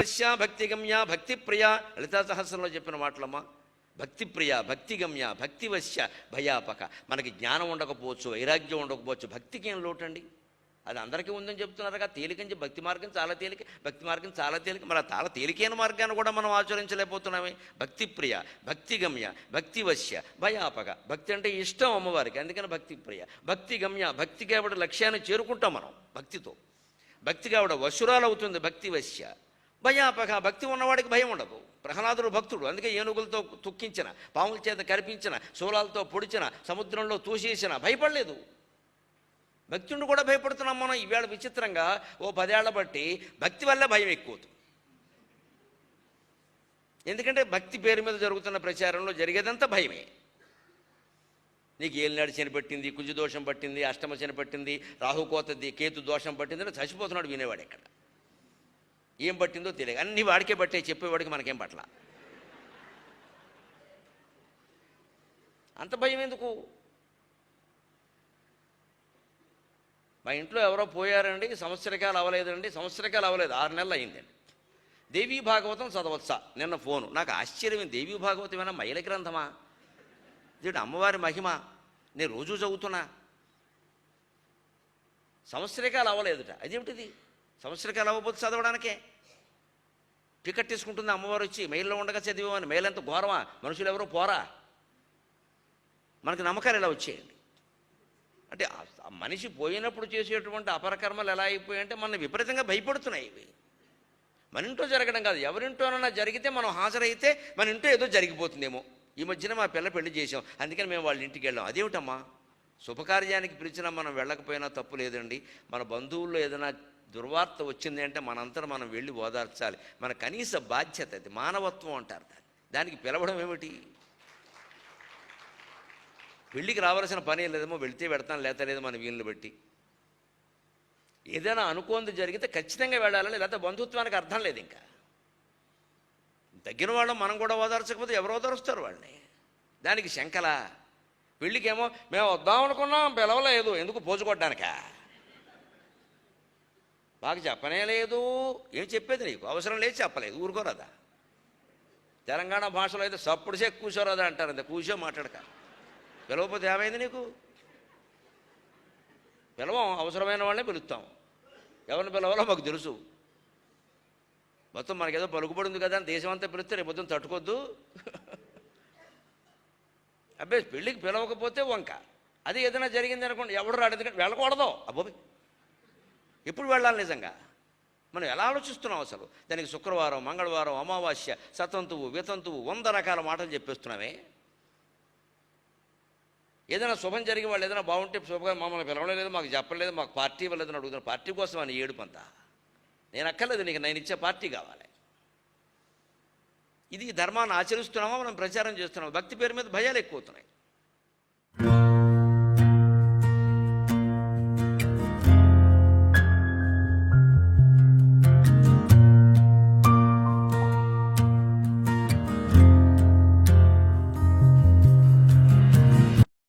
భక్తివశ్య భక్తిగమ్య భక్తిప్రియ, లలితా సహస్రంలో చెప్పిన మాటలమ్మా. భక్తిప్రియ, భక్తిగమ్య, భక్తివశ్య, భయాపక. మనకి జ్ఞానం ఉండకపోవచ్చు, వైరాగ్యం ఉండకపోవచ్చు, భక్తికి ఏం లోటండి? అది అందరికీ ఉందని చెప్తున్నారుగా. తేలికని భక్తి మార్గం చాలా తేలిక, భక్తి మార్గం చాలా తేలిక. మరి చాలా తేలికైన మార్గాన్ని కూడా మనం ఆచరించలేకపోతున్నామే. భక్తిప్రియ, భక్తిగమ్య, భక్తివశ్య, భయాపక. భక్తి అంటే ఇష్టం అమ్మవారికి, అందుకని భక్తిప్రియ. భక్తిగమ్య, భక్తికి ఆవిడ లక్ష్యాన్ని చేరుకుంటాం మనం భక్తితో. భక్తిగా ఆవిడ వశురాలు అవుతుంది భక్తివశ్య. భయాపక, భక్తి ఉన్నవాడికి భయం ఉండదు. ప్రహ్లాదుడు భక్తుడు, అందుకే ఏనుగులతో తొక్కించిన, పాముల చేత కరిపించిన, శూలాలతో పొడిచిన, సముద్రంలో తూసేసిన భయపడలేదు. భక్తుడిని కూడా భయపడుతున్నాం మనం. ఈవేళ విచిత్రంగా ఓ 10 ఏళ్ల బట్టి భక్తి వల్ల భయం ఎక్కువ. ఎందుకంటే భక్తి పేరు మీద జరుగుతున్న ప్రచారంలో జరిగేదంతా భయమే. నీకు ఏలినాడు శని పట్టింది, కుజు దోషం పట్టింది, అష్టమ శని పట్టింది, రాహుకోతది, కేతు దోషం పట్టింది అంటే చచ్చిపోతున్నాడు వినేవాడు. ఎక్కడ ఏం పట్టిందో తెలియదు, అన్ని వాడికే పట్టే, చెప్పేవాడికి మనకేం పట్ల. అంత భయం ఎందుకు? మా ఇంట్లో ఎవరో పోయారండి, సంవత్సరకాలు అవ్వలేదండి. సంవత్సరకాలు అవ్వలేదు, 6 నెలలు అయిందండి. దేవీ భాగవతం చదవచ్చా? నిన్న ఫోను. నాకు ఆశ్చర్యం, దేవీ భాగవతం ఏమైనా మహిళ గ్రంథమా? ఇది అమ్మవారి మహిమ, నేను రోజు చదువుతున్నా. సంవత్సరకాలు అవ్వలేదుట, అదేమిటిది? సంవత్సరకాలు అవ్వకపోతే చదవడానికే టికెట్ తీసుకుంటుంది అమ్మవారు వచ్చి. మెయిల్లో ఉండగా చదివేమని. మెయిల్ ఎంత ఘోరమా, మనుషులు ఎవరో పోరా. మనకి నమ్మకాలు ఎలా వచ్చేయండి? అంటే మనిషి పోయినప్పుడు చేసేటువంటి అపరకర్మలు ఎలా అయిపోయాయంటే మన విపరీతంగా భయపడుతున్నాయి. ఇవి మన ఇంట్లో జరగడం కాదు, ఎవరింటోనన్నా జరిగితే మనం హాజరైతే మన ఇంట్లో ఏదో జరిగిపోతుందేమో. ఈ మధ్యన మా పిల్ల పెళ్లి చేసాం, అందుకని మేము వాళ్ళ ఇంటికి వెళ్ళాం. అదేమిటమ్మా? శుభకార్యానికి పిలిచినా మనం వెళ్ళకపోయినా తప్పు లేదండి. మన బంధువుల్లో ఏదైనా దుర్వార్త వచ్చింది అంటే మనంతా మనం వెళ్ళి ఓదార్చాలి. మన కనీస బాధ్యత అది, మానవత్వం అంటారు దానికి పిలవడం ఏమిటి? పెళ్ళికి రావాల్సిన పని లేదేమో, వెళితే పెడతాను లేత లేదు మన వీళ్ళని బట్టి. ఏదైనా అనుకోంది జరిగితే ఖచ్చితంగా వెళ్ళాలని, లేకపోతే బంధుత్వానికి అర్థం లేదు. ఇంకా తగ్గిన వాళ్ళం మనం కూడా ఓదార్చకపోతే ఎవరు ఓదారుస్తారు వాళ్ళని? దానికి శంకల. పెళ్ళికేమో మేము వద్దాం అనుకున్నాం, పిలవలేదు, ఎందుకు పోజుకోవడానిక? బాగా చెప్పనే లేదు. ఏం చెప్పేది నీకు? అవసరం లేదు, చెప్పలేదు, ఊరుకోరాదా? తెలంగాణ భాషలో అయితే సప్పుడుసే కూర్చోరాదా అంటారు, అంతే. కూర్చో మాట్లాడక. పిలవకపోతే ఏమైంది నీకు? పిలవం, అవసరమైన వాళ్ళనే పిలుస్తాం. ఎవరిని పిలవాలో మాకు తెలుసు. మొత్తం మనకేదో పలుకుబడి ఉంది కదా అని దేశం అంతా పిలిస్తే రేపు పొద్దున్న తట్టుకోద్దు. అబ్బాయి పెళ్ళికి పిలవకపోతే వంక. అది ఏదైనా జరిగింది అనుకోండి, ఎవడు రాడు, ఎందుకంటే వెళ్ళకూడదు. అబ్బోబి ఎప్పుడు వెళ్ళాలి నిజంగా? మనం ఎలా ఆలోచిస్తున్నాం అసలు? దానికి శుక్రవారం, మంగళవారం, అమావాస్య, సతంతువు, వితంతువు, 100 రకాల మాటలు చెప్పేస్తున్నామే. ఏదైనా శుభం జరిగి వాళ్ళు ఏదైనా బాగుంటే శుభంగా మమ్మల్ని పిలవలేదు, మాకు చెప్పలేదు, మాకు పార్టీ ఇవ్వలేదని అడుగుతున్నారు. పార్టీ కోసం అని ఏడుపంతా. నేను అక్కర్లేదు, నీకు నేను ఇచ్చే పార్టీ కావాలి. ఇది ధర్మాన్ని ఆచరిస్తున్నామా, మనం ప్రచారం చేస్తున్నామా? భక్తి పేరు మీద భయాలు ఎక్కువ అవుతున్నాయి.